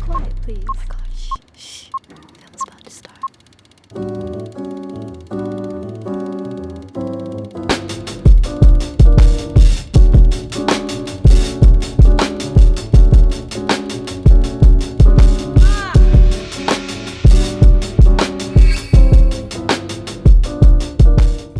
quiet, please. Oh my God, shh. Film's about to start.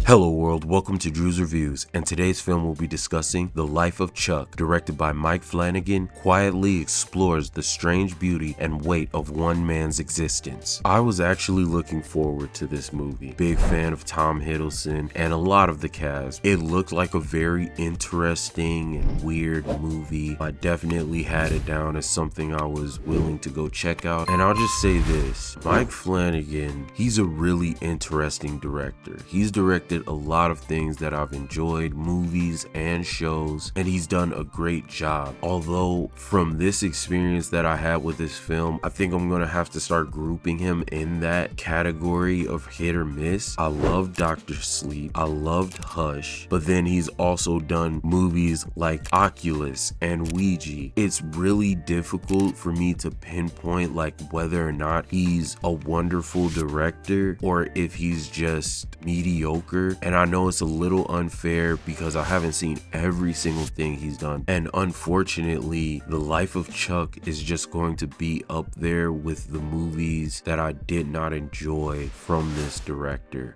Hello world, welcome to Drew's Reviews, and today's film will be discussing The Life of Chuck, directed by Mike Flanagan, quietly explores the strange beauty and weight of one man's existence. I was actually looking forward to this movie. Big fan of Tom Hiddleston and a lot of the cast. It looked like a very interesting and weird movie. I definitely had it down as something I was willing to go check out, and I'll just say this, Mike Flanagan, he's a really interesting director. He's directed a lot of things that I've enjoyed, movies and shows, and he's done a great job. Although from this experience that I had with this film, I think I'm gonna have to start grouping him in that category of hit or miss. I loved Dr. Sleep, I loved Hush, but then he's also done movies like Oculus and Ouija. It's really difficult for me to pinpoint like whether or not he's a wonderful director or if he's just mediocre. And I know it's a little unfair because I haven't seen every single thing he's done, and unfortunately The Life of Chuck is just going to be up there with the movies that I did not enjoy from this director.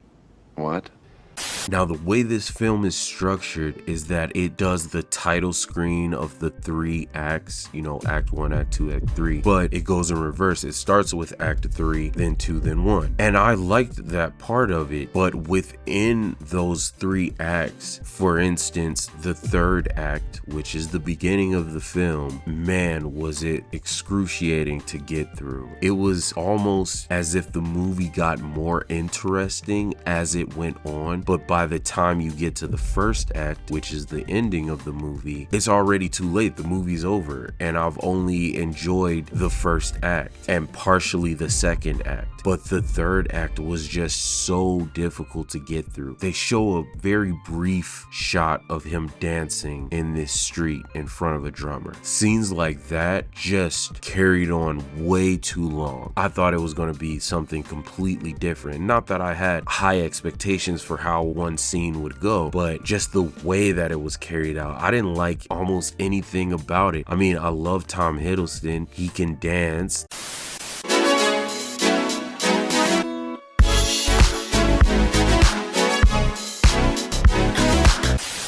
What? Now, the way this film is structured is that it does the title screen of the 3 acts, you know, act 1, act 2, act 3, but it goes in reverse. It starts with act 3, then 2, then 1. And I liked that part of it, but within those 3 acts, for instance, the 3rd act, which is the beginning of the film, man, was it excruciating to get through. It was almost as if the movie got more interesting as it went on, but by the time you get to the 1st act, which is the ending of the movie, it's already too late. The movie's over, and I've only enjoyed the 1st act and partially the 2nd act. But the 3rd act was just so difficult to get through. They show a very brief shot of him dancing in this street in front of a drummer. Scenes like that just carried on way too long. I thought it was going to be something completely different. Not that I had high expectations for how one scene would go, but just the way that it was carried out, I didn't like almost anything about it. I mean, I love Tom Hiddleston. He can dance.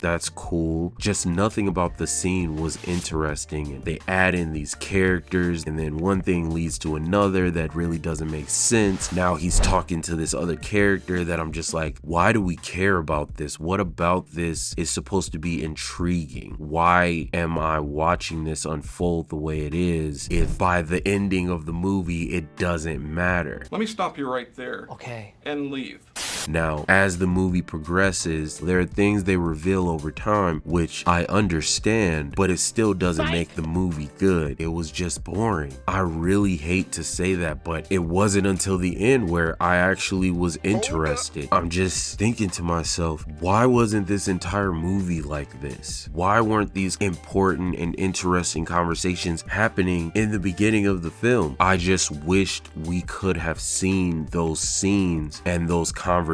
That's cool. Just nothing about the scene was interesting, and they add in these characters, and then one thing leads to another that really doesn't make sense. Now he's talking to this other character that I'm just like, why do we care about this? What about this is supposed to be intriguing? Why am I watching this unfold the way it is if by the ending of the movie it doesn't matter? Let me stop you right there. Okay. And leave. Now, as the movie progresses, there are things they reveal over time, which I understand, but it still doesn't make the movie good. It was just boring. I really hate to say that, but it wasn't until the end where I actually was interested. I'm just thinking to myself, why wasn't this entire movie like this? Why weren't these important and interesting conversations happening in the beginning of the film? I just wished we could have seen those scenes and those conversations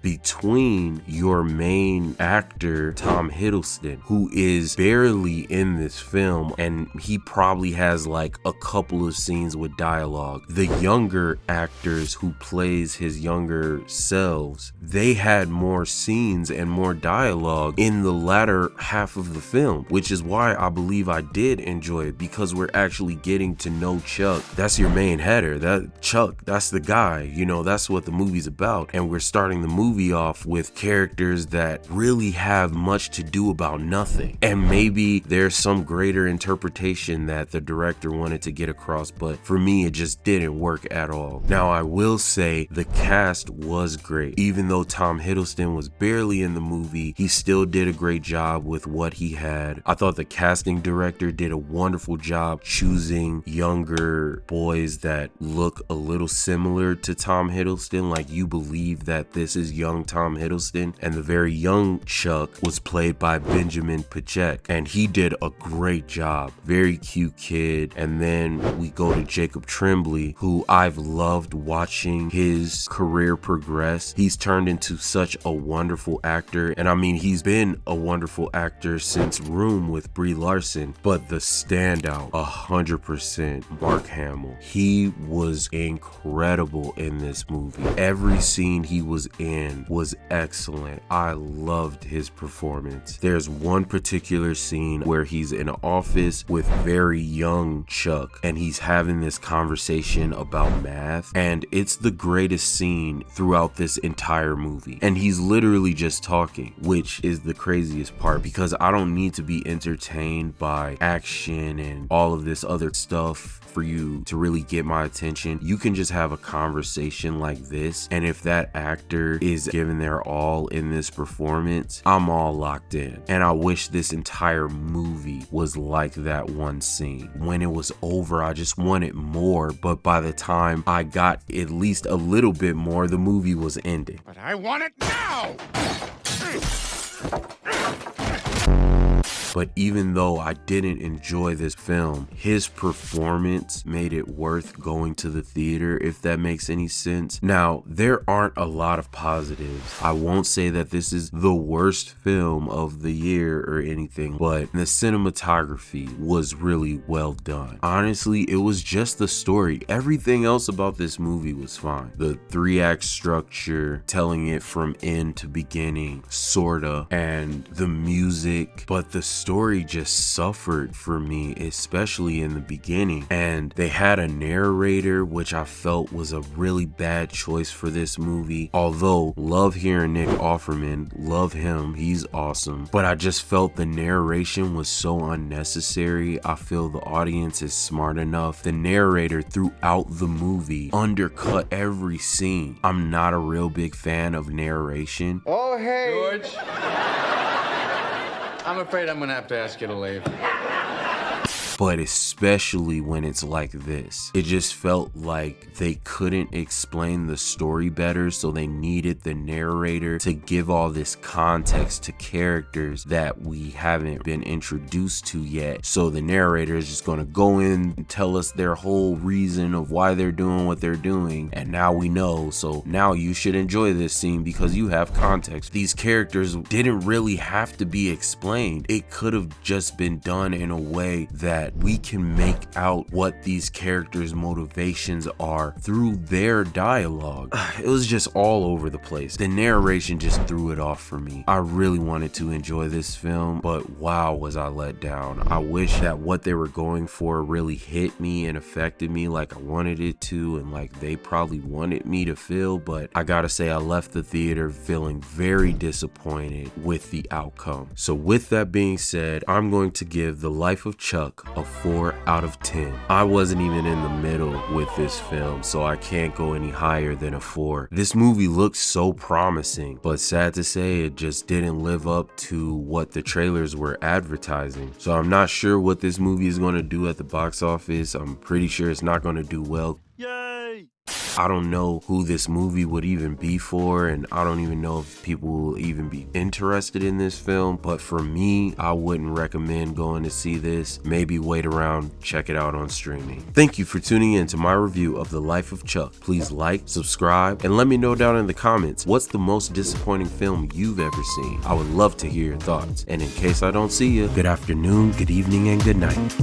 between your main actor, Tom Hiddleston, who is barely in this film, and he probably has like a couple of scenes with dialogue. The younger actors who plays his younger selves, they had more scenes and more dialogue in the latter half of the film, which is why I believe I did enjoy it, because we're actually getting to know Chuck. That's your main header. That Chuck, that's the guy, you know, that's what the movie's about. And we're starting the movie off with characters that really have much to do about nothing. And maybe there's some greater interpretation that the director wanted to get across, but for me, it just didn't work at all. Now, I will say the cast was great. Even though Tom Hiddleston was barely in the movie, he still did a great job with what he had. I thought the casting director did a wonderful job choosing younger boys that look a little similar to Tom Hiddleston. Like, you believe believe that this is young Tom Hiddleston, and the very young Chuck was played by Benjamin Pachek, and he did a great job. Very cute kid. And then we go to Jacob Tremblay, who I've loved watching his career progress. He's turned into such a wonderful actor, and I mean, he's been a wonderful actor since Room with Brie Larson, but the standout 100% Mark Hamill. He was incredible in this movie. Every scene he was in was excellent. I loved his performance. There's one particular scene where he's in an office with very young Chuck, and he's having this conversation about math, and it's the greatest scene throughout this entire movie. And he's literally just talking, which is the craziest part, because I don't need to be entertained by action and all of this other stuff for you to really get my attention. You can just have a conversation like this, and if that actor is giving their all in this performance, I'm all locked in. And I wish this entire movie was like that one scene. When it was over, I just wanted more, but by the time I got at least a little bit more, the movie was ending. But I want it now! But even though I didn't enjoy this film, his performance made it worth going to the theater, if that makes any sense. Now, there aren't a lot of positives. I won't say that this is the worst film of the year or anything, but the cinematography was really well done. Honestly, it was just the story. Everything else about this movie was fine. The 3-act structure, telling it from end to beginning, sorta, and the music, but the story just suffered for me, especially in the beginning. And they had a narrator, which I felt was a really bad choice for this movie. Although, love hearing Nick Offerman, love him, he's awesome. But I just felt the narration was so unnecessary. I feel the audience is smart enough. The narrator throughout the movie undercut every scene. I'm not a real big fan of narration. Oh, hey! George. I'm afraid I'm gonna have to ask you to leave. But especially when it's like this, it just felt like they couldn't explain the story better, so they needed the narrator to give all this context to characters that we haven't been introduced to yet. So the narrator is just gonna go in and tell us their whole reason of why they're doing what they're doing, and now we know, so now you should enjoy this scene because you have context. These characters didn't really have to be explained. It could have just been done in a way that we can make out what these characters' motivations are through their dialogue. It was just all over the place. The narration just threw it off for me. I really wanted to enjoy this film, but wow, was I let down. I wish that what they were going for really hit me and affected me like I wanted it to, and like they probably wanted me to feel, but I gotta say I left the theater feeling very disappointed with the outcome. So with that being said, I'm going to give The Life of Chuck a 4 out of 10. I wasn't even in the middle with this film, so I can't go any higher than a 4. This movie looks so promising, but sad to say it just didn't live up to what the trailers were advertising. So I'm not sure what this movie is going to do at the box office. I'm pretty sure it's not going to do well. Yay! I don't know who this movie would even be for, and I don't even know if people will even be interested in this film, but for me, I wouldn't recommend going to see this. Maybe wait around, check it out on streaming. Thank you for tuning in to my review of The Life of Chuck. Please like, subscribe, and let me know down in the comments what's the most disappointing film you've ever seen. I would love to hear your thoughts. And in case I don't see you, good afternoon, good evening, and good night.